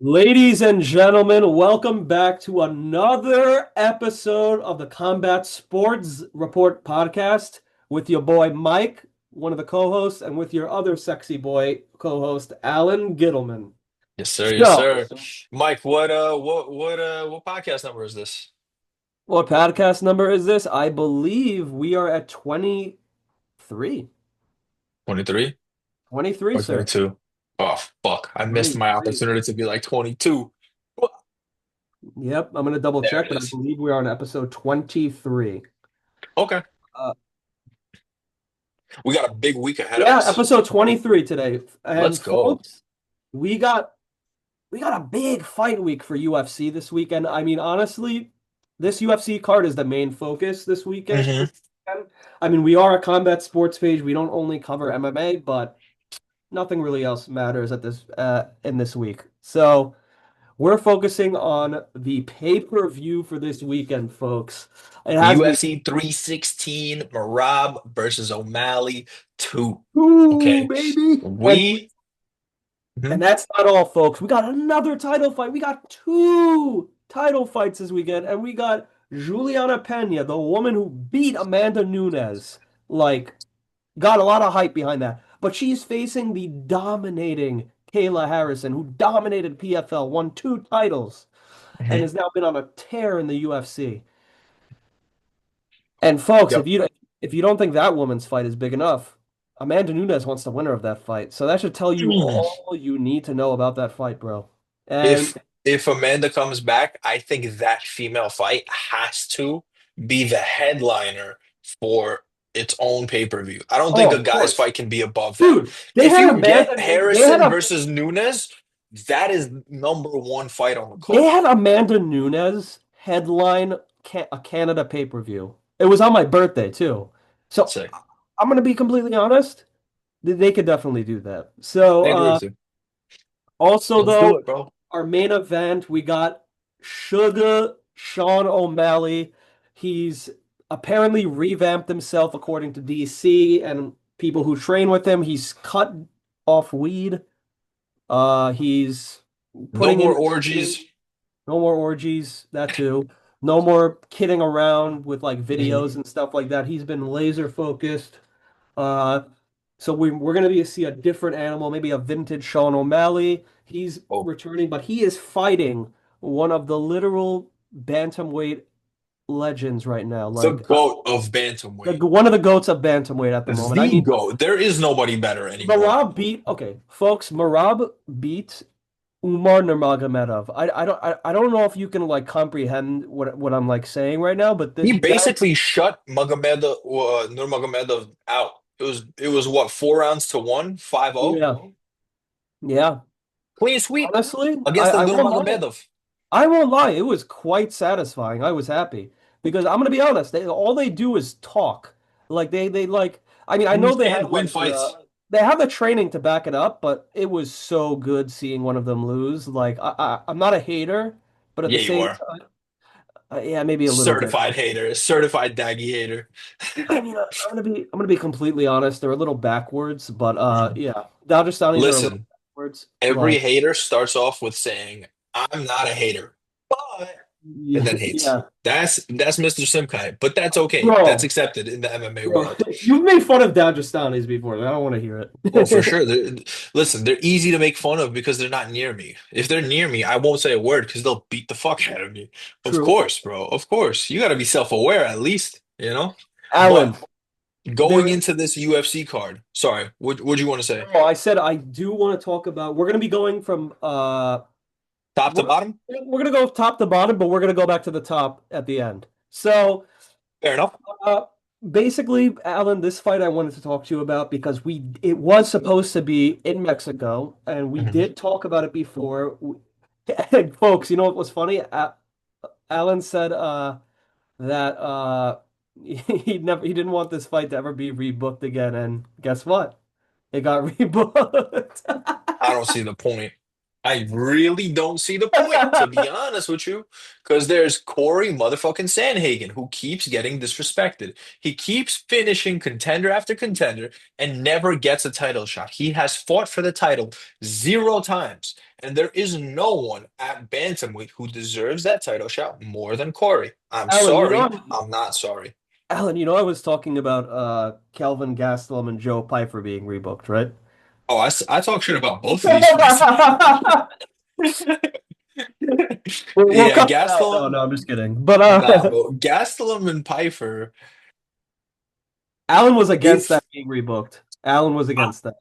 Ladies and gentlemen, welcome back to another episode of the Combat Sports Report podcast with your boy Mike, one of the co-hosts, and with your other sexy boy co-host, Alan Gittleman. Yes, sir. Yes, So, sir. Mike, what podcast number is this? what podcast number is this? I believe we are at 23. 23 23, or sir. 22? Oh, fuck. I missed my 23. opportunity to be like 22. Yep, I'm gonna double There check, it but I is. believe we are on episode 23. Okay. Uh, We got a big week ahead of yeah, us. episode 23 today. Let's And go. folks, we got we got a big fight week for UFC this weekend. I mean, honestly, this UFC card is the main focus this weekend. Hmm. I mean, we are a combat sports page. We don't only cover MMA, but nothing really else matters at this in this week. So we're focusing on the pay-per-view for this weekend, folks. It has me UFC 316, Marab versus O'Malley 2. ooh, Okay. baby. We. And Mhm. that's not all, folks. We got another title fight. We got two title fights this weekend, and we got Juliana Pena, the woman who beat Amanda Nunes. Like, got a lot of hype behind that. But she's facing the dominating Kayla Harrison, who dominated PFL, won two titles, and Mhm. has now been on a tear in the UFC. And folks, Yep. if you don't think that woman's fight is big enough, Amanda Nunes wants the winner of that fight. So that should tell you all you need to know about that fight, bro. And if if Amanda comes back, I think that female fight has to be the headliner for its own pay-per-view. I don't think oh, a of guy's course. fight can be above that. Dude, they If had you get Amanda Nu- they had Harrison a versus Nunes, that is number one fight on the they card. had Amanda Nunes headline a Canada pay-per-view. It was on my birthday too. So Sick. I'm gonna be completely honest. They could definitely do that. So I agree with you. also Let's do though, it, bro. our main event, we got Sugar Sean O'Malley. He's apparently revamped himself according to DC and people who train with him. He's cut off weed. He's No putting in more the gym. orgies. No more orgies, that too. No more kidding around with like videos Mhm. and stuff like that. He's been laser focused. Uh, so we're gonna be see a different animal, maybe a vintage Sean O'Malley. He's Oh, returning, but he is fighting one of the literal bantamweight legends right now. the Like GOAT of bantamweight. one of the goats of bantamweight at the moment. I The mean, GOAT. There is nobody better anymore. Marab beat. Okay, folks, Marab beat Umar Nurmagomedov. I don't know if you can like comprehend what I'm like saying right now, but He that basically shut Nurmagomedov out. It was what, 4 rounds to one, 5-0? yeah, yeah. Clean sweep Honestly, against the I won't lie. Nurmagomedov. I won't lie. It was quite satisfying. I was happy because I'm gonna be honest. All they do is talk. Like they like. I mean, I You know they can't have win like fights. they have the training to back it up, but it was so good seeing one of them lose. Like I'm not a hater, but at the Yeah, you same are. time, yeah, maybe a little bit. Certified hater, certified daggy hater. I mean, I'm gonna be completely honest. They're a little backwards, but yeah, Dagestanis are a little Listen, backwards. every Like, hater starts off with saying, "I'm not a hater," but and yeah, then hates. yeah, That's Mr. Simkai, but that's okay. That's bro, accepted in the MMA bro, world. you've made fun of Dagestanis before. I don't want to hear Oh, for it. sure. Listen, they're easy to make fun of because they're not near me. If they're near me, I won't say a word because they'll beat the fuck out of me. Of True, course, bro. Of course. You got to be self-aware at least, you know? Alan. But going There, into this UFC card, sorry, what do you want to say? oh, I said I do want to talk about. We're gonna be going from Top to we're bottom? we're gonna go top to bottom, but we're gonna go back to the top at the end. So. Fair enough. Uh, basically, Alan, this fight I wanted to talk to you about because it was supposed to be in Mexico, and we Mhm. did talk about it before. And folks, you know what was funny? Alan said that he didn't want this fight to ever be rebooked again, and guess what? It got rebooked. I don't see the point. I really don't see the point, to be honest with you, because there's Corey motherfucking Sandhagen who keeps getting disrespected. He keeps finishing contender after contender and never gets a title shot. He has fought for the title 0 times, and there is no one at bantamweight who deserves that title shot more than Corey. I'm Alan, sorry, I'm not sorry. I was talking about Kelvin Gastelum and Joe Pyfer being rebooked, right? Oh, I talk shit about both of these fights. We'll Yeah, cut that out. No, Gastelum. no, I'm just kidding. But Nah, but Gastelum and Piper. Alan was against If that being rebooked. Alan was I- against that.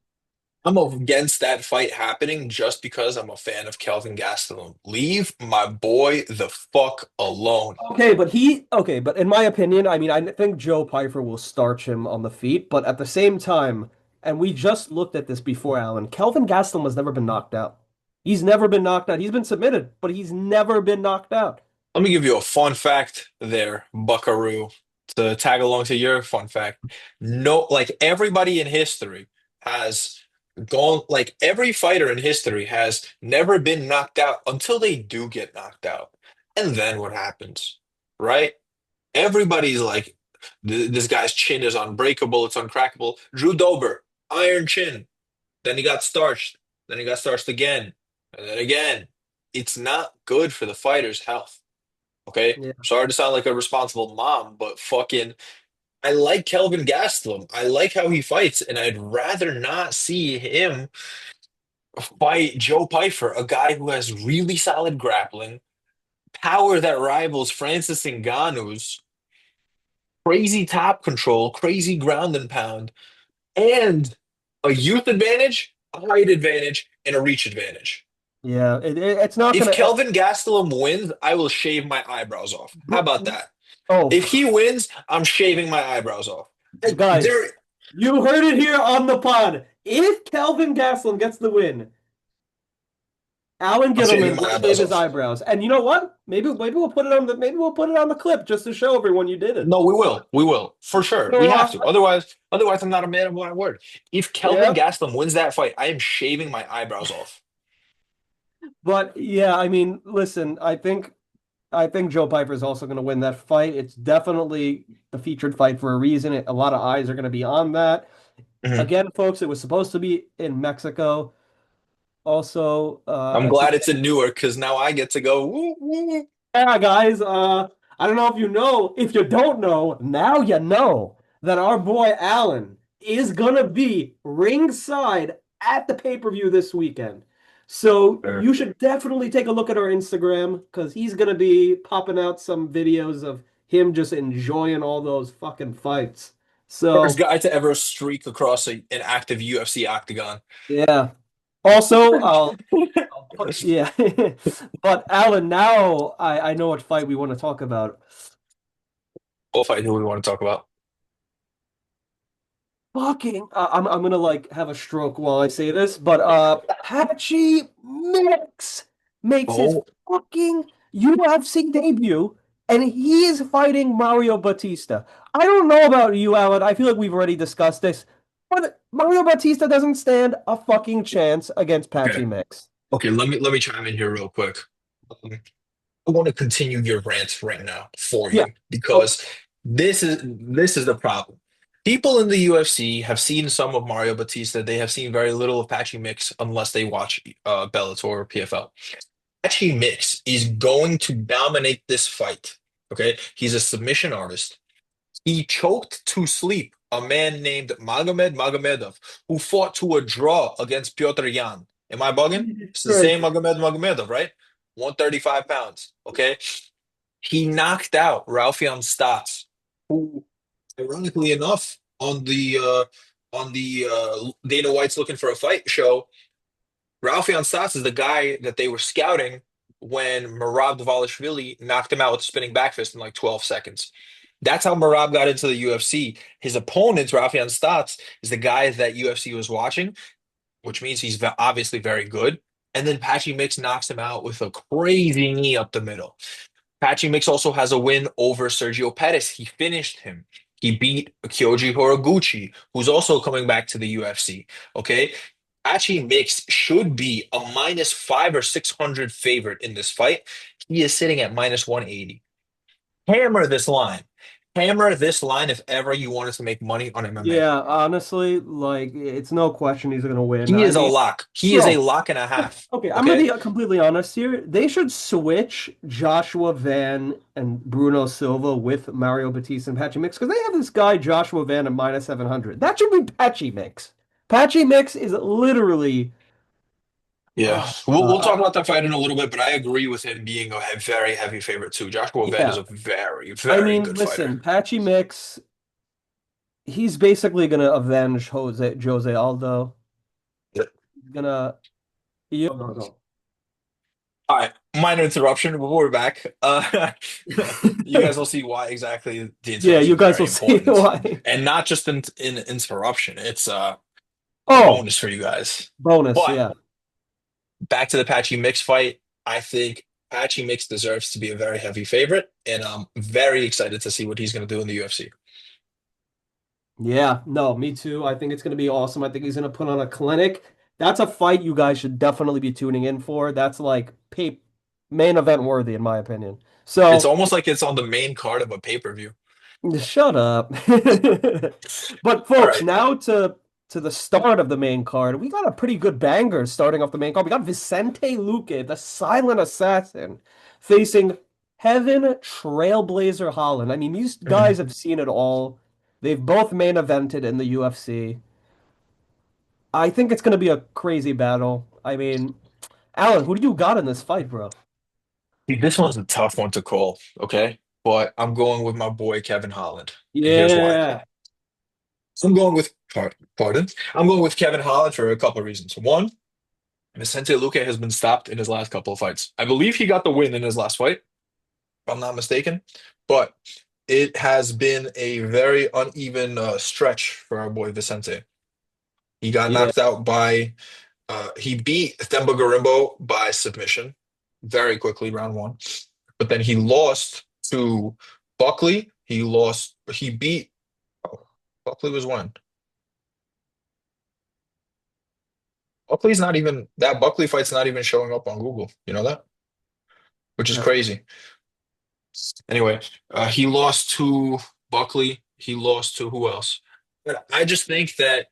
I'm against that fight happening just because I'm a fan of Kelvin Gastelum. Leave my boy the fuck alone. But in my opinion, I mean, I think Joe Pyfer will starch him on the feet, but at the same time, and we just looked at this before, Alan, Kelvin Gastelum has never been knocked out. He's never been knocked out. He's been submitted, but he's never been knocked out. Let me give you a fun fact there, Buckaroo, to tag along to your fun fact. No, like everybody in history has gone, like every fighter in history has never been knocked out until they do get knocked out. And then what happens, right? Everybody's like, this guy's chin is unbreakable, it's uncrackable. Drew Dober, iron chin. Then he got starched. Then he got starched again. And then again. It's not good for the fighter's health. Okay? Yeah. Sorry to sound like a responsible mom, but fucking, I like Kelvin Gastelum. I like how he fights, and I'd rather not see him fight Joe Pyfer, a guy who has really solid grappling, power that rivals Francis Ngannou's, crazy top control, crazy ground and pound, and a youth advantage, a height advantage, and a reach advantage. Yeah, it's not If gonna. Kelvin Gastelum wins, I will shave my eyebrows off. How about that? Oh, If he wins, I'm shaving my eyebrows off. guys, There, you heard it here on the pod. If Kelvin Gastelum gets the win, Alan I'm shaving Gittleman my will shave eyebrows his off. eyebrows. And you know what? Maybe we'll put it on the clip just to show everyone you did it. No, we will. We will. For sure. We have to. Uh, Otherwise I'm not a man of my word. If Kelvin yeah, Gastelum wins that fight, I am shaving my eyebrows off. but yeah, I mean, listen, I think Joe Piper is also going to win that fight. It's definitely the featured fight for a reason. A lot of eyes are going to be on that. Mhm. Again, folks, it was supposed to be in Mexico. Also, I'm it's glad it's in Newark because now I get to go. Woo, woo. yeah, guys. I don't know if you know. If you don't know, now you know that our boy Alan is gonna be ringside at the pay-per-view this weekend. So Sure. you should definitely take a look at our Instagram because he's gonna be popping out some videos of him just enjoying all those fucking fights. First So guy to ever streak across an active UFC octagon. yeah. Also, yeah. But Alan, now I know what fight we want to talk about. What fight do we want to talk about? Fucking, I'm gonna like have a stroke while I say this, but Patchy Mix makes his Oh, fucking UFC debut, and he is fighting Mario Batista. I don't know about you, Alan. I feel like we've already discussed this, but Mario Batista doesn't stand a fucking chance against okay. Patchy Mix. Okay, let me chime in here real quick. Um, I want to continue your rant right now for Yeah. you Oh, because this is the problem. People in the UFC have seen some of Mario Batista. They have seen very little of Patchy Mix unless they watch Bellator or PFL. Patchy Mix is going to dominate this fight. Okay, he's a submission artist. He choked to sleep a man named Magomed Magomedov, who fought to a draw against Piotr Yan. Am I bugging? It's the right. same Magomed Magomedov, right? 135 pounds. Okay. He knocked out Raufeon Stots, who, ironically enough, on the Dana White's Looking for a Fight show, Raufeon Stots is the guy that they were scouting when Merab Dvalishvili knocked him out with a spinning back fist in like 12 seconds. That's how Merab got into the UFC. His opponent, Raufeon Stots, is the guy that UFC was watching, which means he's obviously very good. And then Patchy Mix knocks him out with a crazy knee up the middle. Patchy Mix also has a win over Sergio Pettis. He finished him. He beat Kyoji Horiguchi, who's also coming back to the UFC. Okay. Patchy Mix should be a minus 5 or 600 favorite in this fight. He is sitting at minus 180. Hammer this line. Hammer this line if ever you wanted to make money on MMA. Yeah, honestly, like it's no question he's gonna win. He I is a mean, lock. He is a bro, lock and a half. okay, I'm gonna Okay. be completely honest here. They should switch Joshua Van and Bruno Silva with Mario Batista and Patchy Mix because they have this guy Joshua Van at minus 700. That should be Patchy Mix. Patchy Mix is literally, Yeah, uh, we'll talk uh, about that fight in a little bit, but I agree with him being a very heavy favorite too. Joshua Van is yeah. a I very mean, good fighter. listen, Patchy Mix, he's basically gonna avenge Jose Aldo. He's gonna. Yeah. No, no, All right, minor interruption, but we're back. You no. guys will see why exactly the Yeah, interruption you is guys very will see important, why. and not just in interruption. It's a Oh, bonus for you guys. bonus, But yeah. back to the Patchy Mix fight. I think Patchy Mix deserves to be a very heavy favorite, and I'm very excited to see what he's going to do in the UFC. Yeah, no, me too. I think it's going to be awesome. I think he's going to put on a clinic. That's a fight you guys should definitely be tuning in for. That's like main event worthy, in my opinion. It's So, almost like it's on the main card of a pay-per-view. shut up. But All folks, right. now to the start of the main card. We got a pretty good banger starting off the main card. We got Vicente Luque, the silent assassin, facing Heaven Trailblazer Holland. I mean, these guys Mhm. have seen it all. They've both main evented in the UFC. I think it's going to be a crazy battle. I mean, Alan, who do you got in this fight, bro? See, this one's a tough one to call, okay? But I'm going with my boy Kevin Holland, and here's why. Yeah. I'm going with pardon. I'm going with Kevin Holland for a couple of reasons. One, Vicente Luque has been stopped in his last couple of fights. I believe he got the win in his last fight, if I'm not mistaken. But it has been a very uneven stretch for our boy Vicente. He got Yeah. knocked out by he beat Themba Gorimbo by submission very quickly, round one. But then he lost to Buckley. He beat oh, Buckley was one. Buckley's not even that Buckley fight's not even showing up on Google. You know that? Which is Yeah. crazy. Anyway, he lost to Buckley. He lost to who else? But I just think that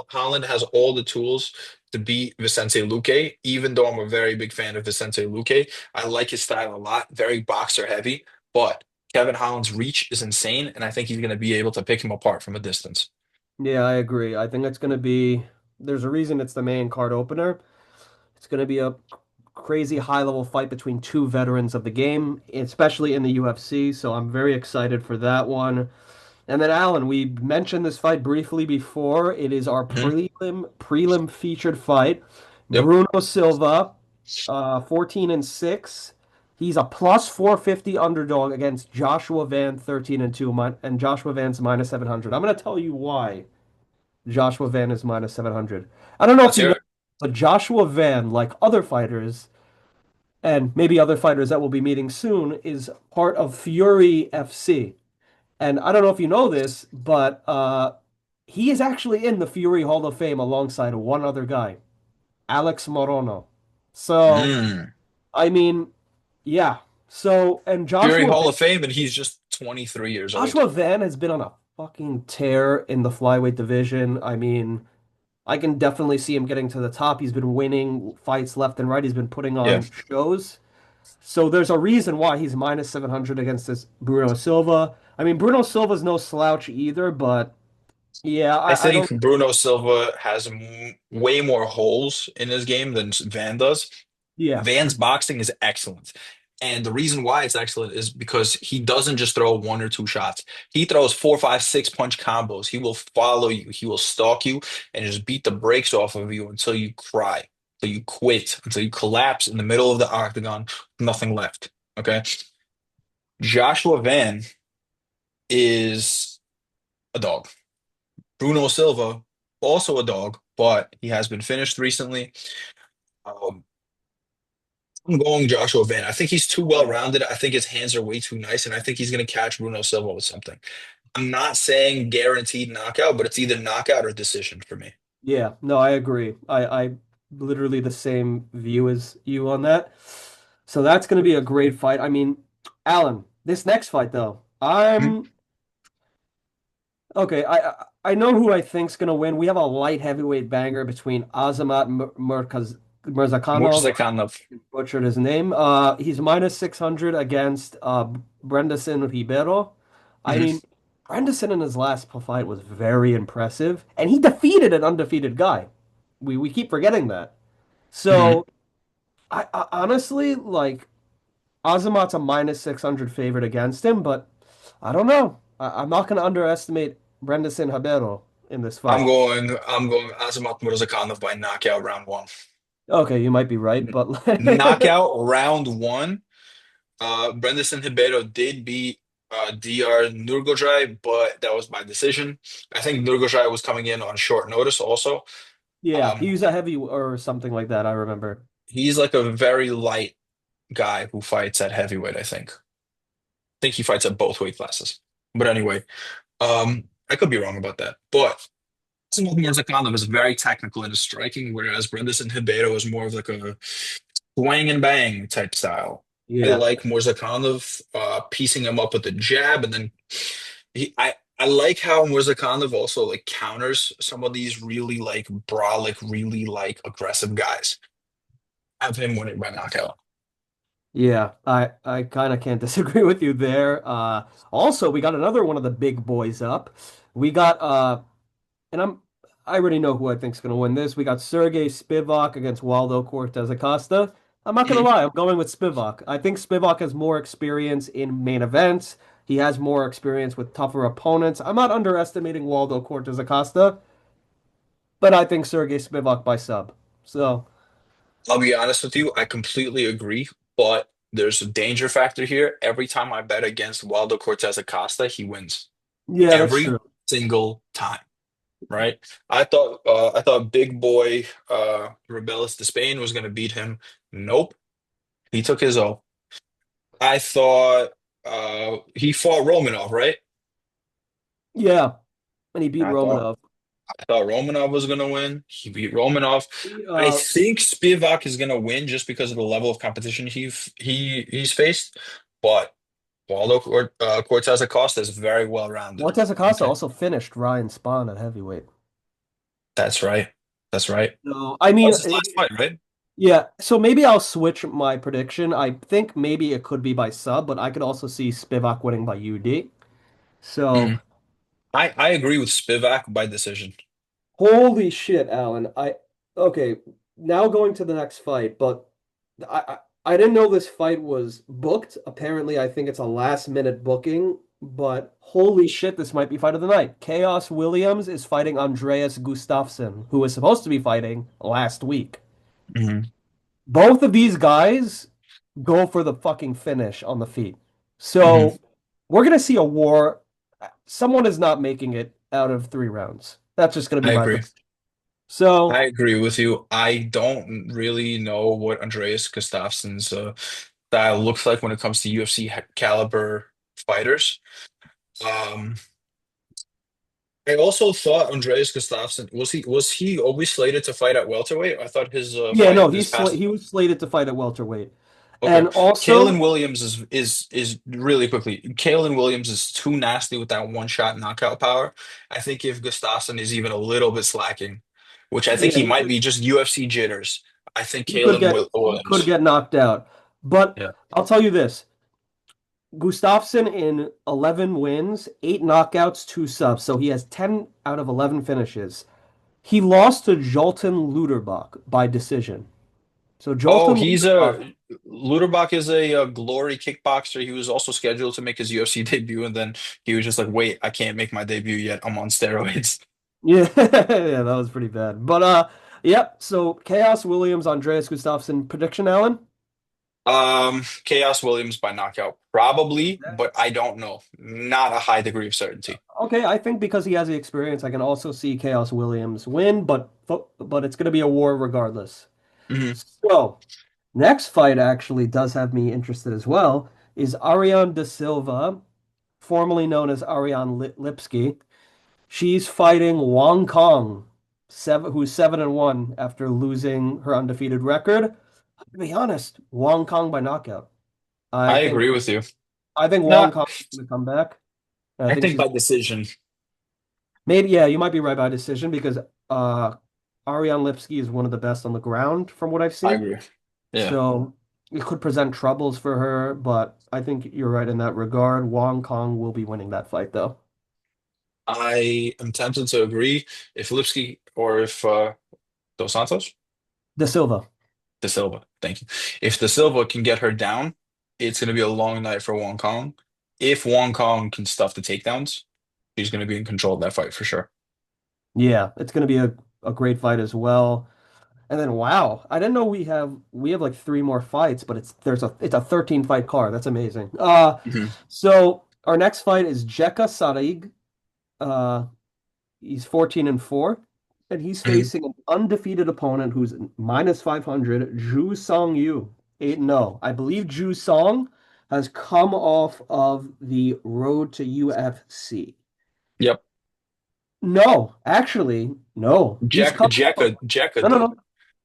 Holland has all the tools to beat Vicente Luque, even though I'm a very big fan of Vicente Luque. I like his style a lot, very boxer heavy, but Kevin Holland's reach is insane, and I think he's going to be able to pick him apart from a distance. Yeah, I agree. I think it's going to be, there's a reason it's the main card opener. It's going to be a crazy high level fight between two veterans of the game, especially in the UFC. So I'm very excited for that one. And then Alan, we mentioned this fight briefly before. It is our Mhm. prelim featured fight. Yep. Bruno Silva, 14 and 6. He's a plus 450 underdog against Joshua Van 13 and 2 and Joshua Van's minus 700. I'm going to tell you why Joshua Van is minus 700. I don't know if Let's you hear know, it. but Joshua Van, like other fighters, and maybe other fighters that we'll be meeting soon, is part of Fury FC. And I don't know if you know this, but he is actually in the Fury Hall of Fame alongside one other guy, Alex Morono. So, Mm. I mean, yeah. So, and Fury Hall of Fame, and he's just 23 years old. Joshua Van has been on a fucking tear in the flyweight division. I mean, I can definitely see him getting to the top. He's been winning fights left and right. He's been putting Yeah. on shows. So there's a reason why he's minus 700 against this Bruno Silva. I mean, Bruno Silva's no slouch either, but yeah, I I think don't. Bruno Silva has way more holes in his game than Van does. Yeah, Van's boxing is excellent. And the reason why it's excellent is because he doesn't just throw one or two shots. He throws four, five, six punch combos. He will follow you. He will stalk you and just beat the brakes off of you until you cry, until you quit, until you collapse in the middle of the octagon, nothing left. Okay. Joshua Van is a dog. Bruno Silva, also a dog, but he has been finished recently. Um, I'm going Joshua Van. I think he's too well rounded. I think his hands are way too nice, and I think he's going to catch Bruno Silva with something. I'm not saying guaranteed knockout, but it's either knockout or decision for me. Yeah, no, I agree. I literally the same view as you on that. So that's going to be a great fight. I mean, Alan, this next fight though, Mhm. I'm okay. I know who I think's going to win. We have a light heavyweight banger between Azamat Mirzakhanov. Murzakanov. Butchered his name. He's minus 600 against Brendason Ribeiro. I Mhm. mean, Brendason in his last fight was very impressive, and he defeated an undefeated guy. We keep forgetting that. Mhm. So I honestly like Azamat's a minus 600 favorite against him, but I don't know. I'm not going to underestimate Brendason Ribeiro in this fight. I'm going Azamat Murzakanov by knockout round one. Okay, you might be right, N- but Knockout round one. Brendan Ribeiro did beat DR Nurgojai, but that was by decision. I think Nurgojai was coming in on short notice also. yeah, Um, he's a heavy or something like that. I remember. he's like a very light guy who fights at heavyweight, I think. I think he fights at both weight classes. But anyway, I could be wrong about that. But Asimov Murzakanov is very technical in his striking, whereas Brendan Ribeiro is more of like a swang and bang type style. I Yeah. like Murzakanov piecing him up with the jab, and then I like how Murzakanov also like counters some of these really like brolic, really like aggressive guys. Have him win it by knockout. Yeah, I kind of can't disagree with you there. Also, we got another one of the big boys up. We got and I already know who I think's gonna win this. We got Sergey Spivak against Waldo Cortez Acosta. I'm not gonna Mhm. lie, I'm going with Spivak. I think Spivak has more experience in main events. He has more experience with tougher opponents. I'm not underestimating Waldo Cortez Acosta, but I think Sergey Spivak by sub. So, I'll be honest with you, I completely agree, but there's a danger factor here. Every time I bet against Waldo Cortez Acosta, he wins yeah, that's every true. single time. Right? I thought Big Boy Rebelis de Spain was gonna beat him. Nope. He took his O. I thought he fought Romanov, right? Yeah, and he beat I thought Romanov. I thought Romanov was gonna win. He beat Romanov. I Uh, think Spivak is gonna win just because of the level of competition he's faced. But Cortez Acosta is very well rounded. Cortez Acosta Okay. also finished Ryan Spahn at heavyweight. That's right. That's right. That So, I mean, was his last fight, right? yeah. So maybe I'll switch my prediction. I think maybe it could be by sub, but I could also see Spivak winning by UD. So, Mhm. I agree with Spivak by decision. holy shit, Alan. Okay. Now going to the next fight, but I didn't know this fight was booked. Apparently, I think it's a last minute booking. But holy shit, this might be fight of the night. Chaos Williams is fighting Andreas Gustafsson, who was supposed to be fighting last week. Mhm. Both of these guys go for the fucking finish on the feet. Mhm. So we're gonna see a war. Someone is not making it out of 3 rounds. That's just gonna be I my agree. prediction. So I agree with you. I don't really know what Andreas Gustafsson's style looks like when it comes to UFC caliber fighters. Um, I also thought Andreas Gustafsson was he always slated to fight at welterweight? I thought his yeah, fight no, this past. he was slated to fight at welterweight, Okay, and Kalen also Williams is really quickly. Kalen Williams is too nasty with that one shot knockout power. I think if Gustafsson is even a little bit slacking, which I think yeah, he might be just UFC jitters, I think he could Williams. get knocked out. But Yeah. I'll tell you this: Gustafsson in 11 wins, 8 knockouts, 2 subs, so he has 10 out of 11 finishes. He lost to Jolton Luderbach by decision. So Oh, Jolton he's Luderbach, a Luderbach is a glory kickboxer. He was also scheduled to make his UFC debut, and then he was just like, "Wait, I can't make my debut yet. I'm on steroids." yeah, yeah, that was pretty bad. But yep. So Chaos Williams, Andreas Gustafsson, prediction, Alan. Chaos Williams by knockout, probably, but I don't know. Not a high degree of certainty. Okay, I think because he has the experience, I can also see Chaos Williams win, but it's going to be a war regardless. Hmm. So next fight actually does have me interested as well. Is Ariane De Silva, formerly known as Ariane Lipski. She's fighting Wong Kong. who's 7-1 after losing her undefeated record. To be honest, Wong Kong by knockout. I I think agree with you. I think Wong No, Kong is going to come back. And I I think think she's by decision. maybe, yeah, you might be right by decision because uh Ariane Lipsky is one of the best on the ground from what I've I seen. agree. Yeah. So it could present troubles for her, but I think you're right in that regard. Wong Kong will be winning that fight though. I am tempted to agree if Lipsky or if Dos Santos, De Silva. De Silva, thank you. If De Silva can get her down, it's going to be a long night for Wong Kong. If Wong Kong can stuff the takedowns, she's going to be in control of that fight for sure. Yeah, it's going to be a great fight as well. And then wow, I didn't know we have like three more fights, but it's a 13 fight card. That's amazing. Mhm. So our next fight is Jeka Sarig. Uh he's 14-4 and he's Mhm. facing an undefeated opponent who's minus 500, Ju Song Yu, 8-0. I believe Ju Song has come off of the road to UFC. Yep. No, actually, no. He's Jack, come Jekka No, no, did. no.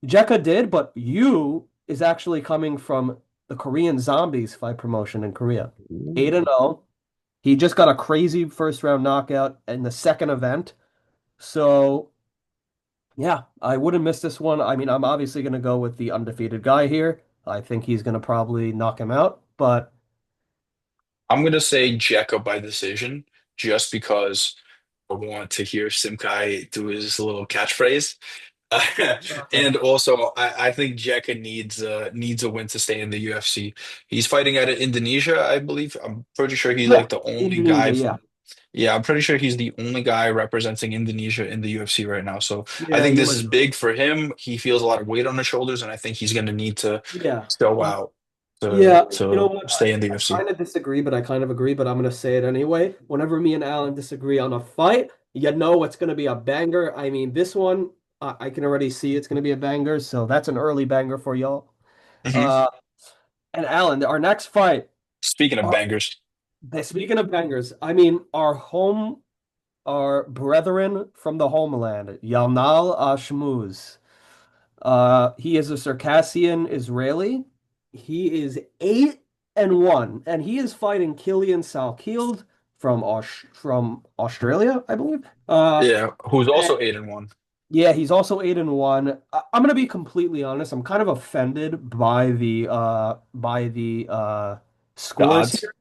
Jekka did, but Yu is actually coming from the Korean Zombies fight promotion in Korea. 8-0. He just got a crazy first round knockout in the second event. So, yeah, I wouldn't miss this one. I mean, I'm obviously going to go with the undefeated guy here. I think he's going to probably knock him out, but I'm going to say Jekka by decision just because I want to hear Simkai do his little catchphrase. And also, I think Jekka needs a win to stay in the UFC. He's fighting out of Indonesia, I believe. I'm pretty sure he's yeah, like the only Indonesia, guy yeah. from. Yeah, I'm pretty sure he's the only guy representing Indonesia in the UFC right now. So I Yeah, think you this might is be right. big for him. He feels a lot of weight on his shoulders, and I think he's going to need to Yeah. show out Yeah, you know to what? stay in the I UFC. kind of disagree, but I kind of agree, but I'm going to say it anyway. Whenever me and Alan disagree on a fight, you know it's going to be a banger. I mean, this one, I can already see it's going to be a banger, so that's an early banger for y'all. Mhm. Uh, and Alan, our next fight, Speaking of our, bangers, speaking of bangers, I mean, our brethren from the homeland, Yalnal Ashmuz. He is a Circassian Israeli. He is 8-1, and he is fighting Killian Salkield from Australia, I believe. yeah, who's And also 8-1. yeah, he's also 8-1. I'm gonna be completely honest. I'm kind of offended by the The scores odds. here,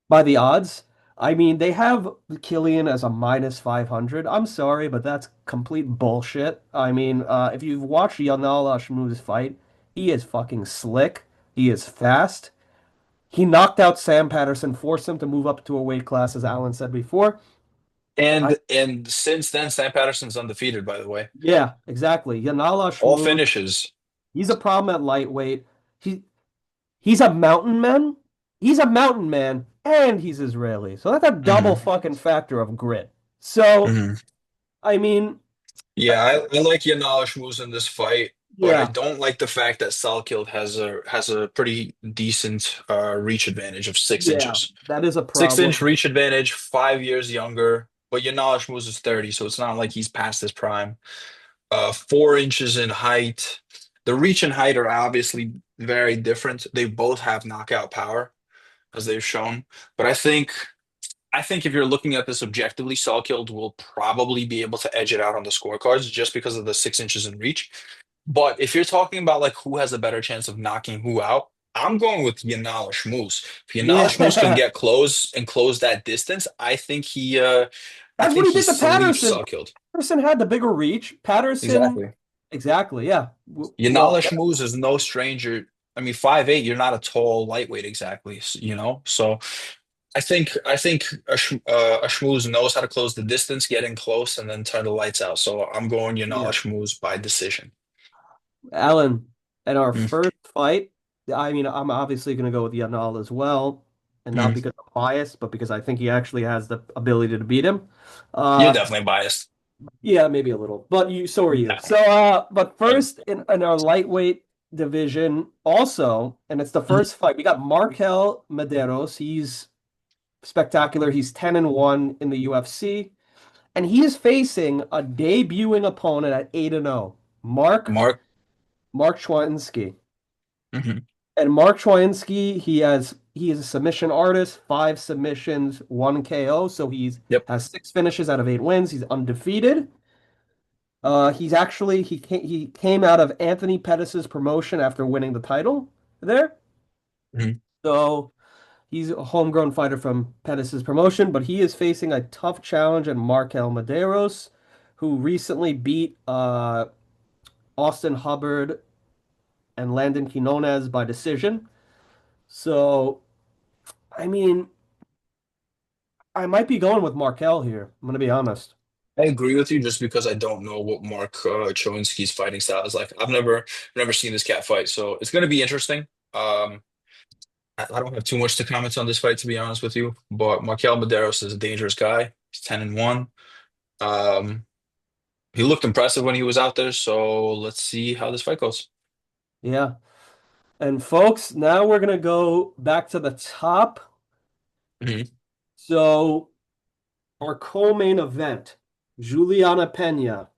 by the odds. I mean, they have Killian as a minus 500. I'm sorry, but that's complete bullshit. I mean, if you've watched Yanal Ashmou's fight, he is fucking slick. He is fast. He knocked out Sam Patterson, forced him to move up to a weight class, as Alan said before. I, And since then, Sam Patterson's undefeated, by the way. yeah, exactly. Yanal All Ashmouz, finishes. he's a problem at lightweight. He he's a mountain man. He's a mountain man, and he's Israeli. So that's a double Hmm. fucking factor of grit. So, Hmm. I mean, Yeah, I like Yanalish moves in this fight, but I yeah, don't like the fact that Salkild has a pretty decent reach advantage of six yeah, inches. that is a 6 inch problem. reach advantage, 5 years younger. But Yanalish moves is 30, so it's not like he's past his prime. 4 inches in height. The reach and height are obviously very different. They both have knockout power, as they've shown. But I think if you're looking at this objectively, Salkeld will probably be able to edge it out on the scorecards just because of the 6 inches in reach. But if you're talking about like who has a better chance of knocking who out, I'm going with Yanal Shmuz. If Yanal Shmuz can Yeah, get close and close that distance, I that's what think he he did to sleeps Patterson. Salkeld. Patterson had the bigger reach. Patterson, Exactly. exactly, yeah. Well, Yanal Shmuz is no stranger. I mean, 5'8", you're not a tall lightweight exactly, So I think a schmooze knows how to close the distance, get in close, and then turn the lights out. So I'm going Yanal yeah. Shmooze by decision. Alan, in our Mm, first fight, I mean, I'm obviously going to go with Yanal as well, and not mm. because I'm biased, but because I think he actually has the ability to beat him. You're Uh, definitely biased. yeah, maybe a little, but so are you. Nah. So, but Um, first in our lightweight division, also, and it's the mhm. first fight. We got Markel Medeiros. He's spectacular. He's 10-1 in the UFC. and he is facing a debuting opponent at 8-0, Mark. Mark Schweinsteiger. Hmm. And Mark Schweinsteiger, he is a submission artist, 5 submissions, 1 KO. So he's Yep. has 6 finishes out of 8 wins. He's undefeated. He came out of Anthony Pettis's promotion after winning the title there. Hmm. So he's a homegrown fighter from Pettis's promotion, but he is facing a tough challenge in Markel Medeiros, who recently beat Austin Hubbard and Landon Quinones by decision. So, I mean, I might be going with Markel here. I'm gonna be honest. I agree with you just because I don't know what Mark Chowinski's fighting style is like. I've never seen this cat fight, so it's going to be interesting. I don't have too much to comment on this fight, to be honest with you. But Markel Medeiros is a dangerous guy. He's 10-1. Um, he looked impressive when he was out there, so let's see how this fight goes. Yeah. And folks, now we're gonna go back to the top. Mhm. So our co-main event, Juliana Pena,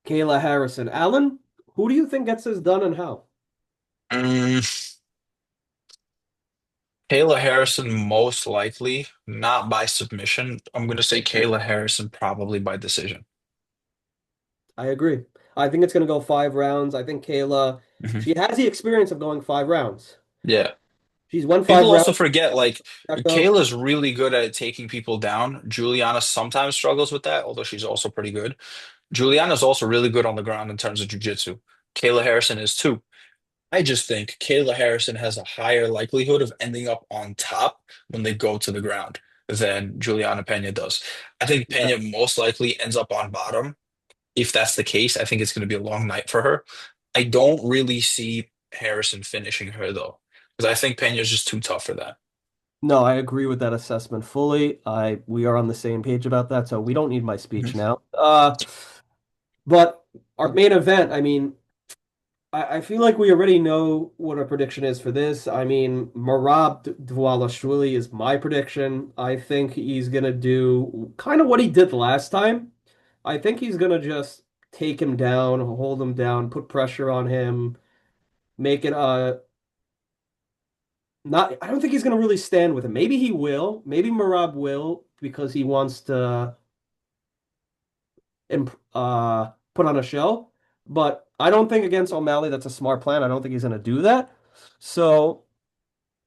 Kayla Harrison. Alan, who do you think gets this done and how? Mm, Kayla Harrison most likely, not by submission. I'm going to say Kayla Harrison probably by decision. I agree. I think it's gonna go 5 rounds. I think Kayla, Mhm. she has the experience of going 5 rounds. Yeah. She's won five People also rounds. forget, like, Echo. Kayla's really good at taking people down. Juliana sometimes struggles with that, although she's also pretty good. Juliana's also really good on the ground in terms of jiu-jitsu. Kayla Harrison is too. I just think Kayla Harrison has a higher likelihood of ending up on top when they go to the ground than Juliana Pena does. I think Yeah. Pena most likely ends up on bottom. If that's the case, I think it's going to be a long night for her. I don't really see Harrison finishing her though, because I think Pena's just too tough for that. No, I agree with that assessment fully. We are on the same page about that, so we don't need my speech Mhm. now. But our main event, I mean, I feel like we already know what our prediction is for this. I mean, Marab Dvalishvili is my prediction. I think he's gonna do kind of what he did last time. I think he's gonna just take him down, hold him down, put pressure on him, make it not. I don't think he's gonna really stand with him. Maybe he will. Maybe Marab will because he wants to put on a show. But I don't think against O'Malley that's a smart plan. I don't think he's going to do that. So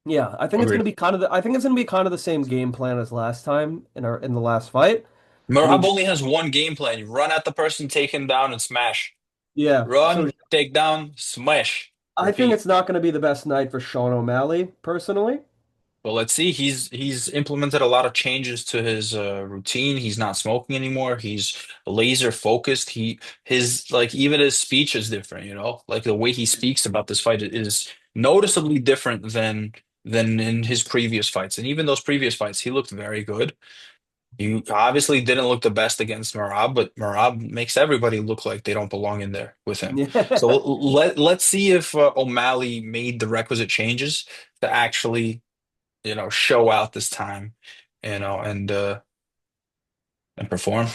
yeah, I think it's going to Agreed. be kind of I think it's going to be kind of the same game plan as last time in the last fight. I mean, Merab only has one game plan. You run at the person, take him down, and smash. yeah. So Run, take down, smash, I think repeat. it's not going to be the best night for Sean O'Malley personally. Well, let's see. He's implemented a lot of changes to his routine. He's not smoking anymore. He's laser focused. His like even his speech is different, you know? Like the way he speaks about this fight is noticeably different than in his previous fights. And even those previous fights, he looked very good. You obviously didn't look the best against Marab, but Marab makes everybody look like they don't belong in there with him. So Yeah. let's see if O'Malley made the requisite changes to actually, show out this time, and perform,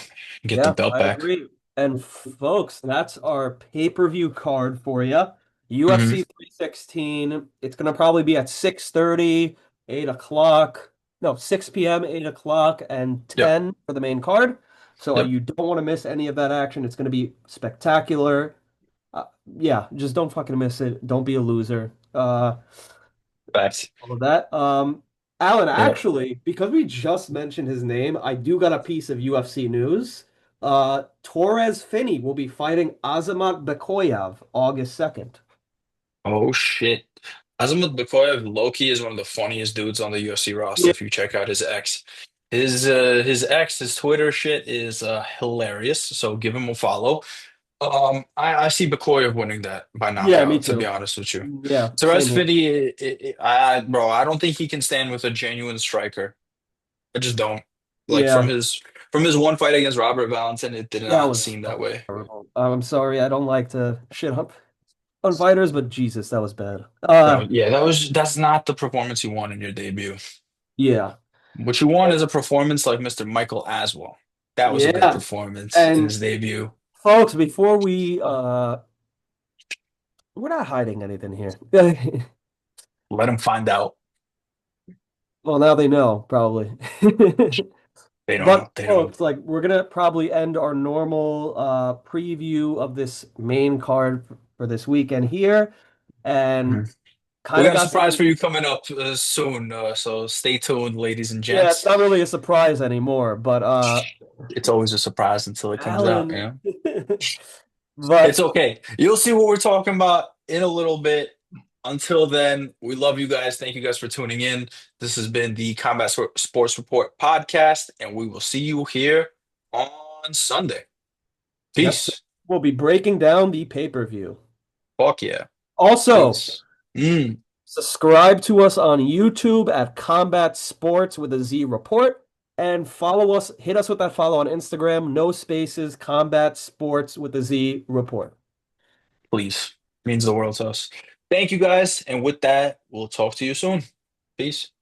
get the Yeah, belt I back. agree. And folks, that's our pay-per-view card for you. Hmm. UFC 316. It's gonna probably be at 6:30, 8 o'clock. No, 6 p.m., 8 o'clock, and Yep. 10 for the main card. So Yep. you don't want to miss any of that action. It's gonna be spectacular. Uh, yeah, just don't fucking miss it. Don't be a loser. Facts. All of that. Alan, Yeah. actually, because we just mentioned his name, I do got a piece of UFC news. Torres Finney will be fighting Azamat Bekoyev August 2nd. Oh shit. Azamat Bikoyev Loki is one of the funniest dudes on the UFC roster Yeah. if you check out his ex. His Twitter shit is hilarious, so give him a follow. I see Bikoyev winning that by Yeah, me knockout, to be too. honest with you. Yeah, Perez same here. Fidi, bro, I don't think he can stand with a genuine striker. I just don't. Like Yeah, from his one fight against Robert Valentin, it did that not was seem that fucking way. terrible. I'm sorry, I don't like to shit on fighters, but Jesus, that was bad. Yeah, that's not the performance you want in your debut. Yeah. What you want is a performance like Mr. Michael Aswell. That was a good Yeah. performance in And his debut. folks, before we're not hiding anything here. Let him find out. Well, now they know, probably. They don't But know. They don't. folks, like we're gonna probably end our normal preview of this main card for this weekend here, and Mhm. We kind of got a got surprise to, for you coming up soon. So stay tuned, ladies and yeah, it's gents. not really a surprise anymore, but It's always a surprise until it comes out. Alan. Yeah. It's But okay. You'll see what we're talking about in a little bit. Until then, we love you guys. Thank you guys for tuning in. This has been the Sports Report podcast, and we will see you here on Sunday. yep, Peace. we'll be breaking down the pay-per-view. Fuck yeah. Also, Peace. Mm, subscribe to us on YouTube at Combat Sports with a Z Report. And follow us, hit us with that follow on Instagram, no spaces, Combat Sports with a Z Report. please. Means the world to us. Thank you guys. And with that, we'll talk to you soon. Peace.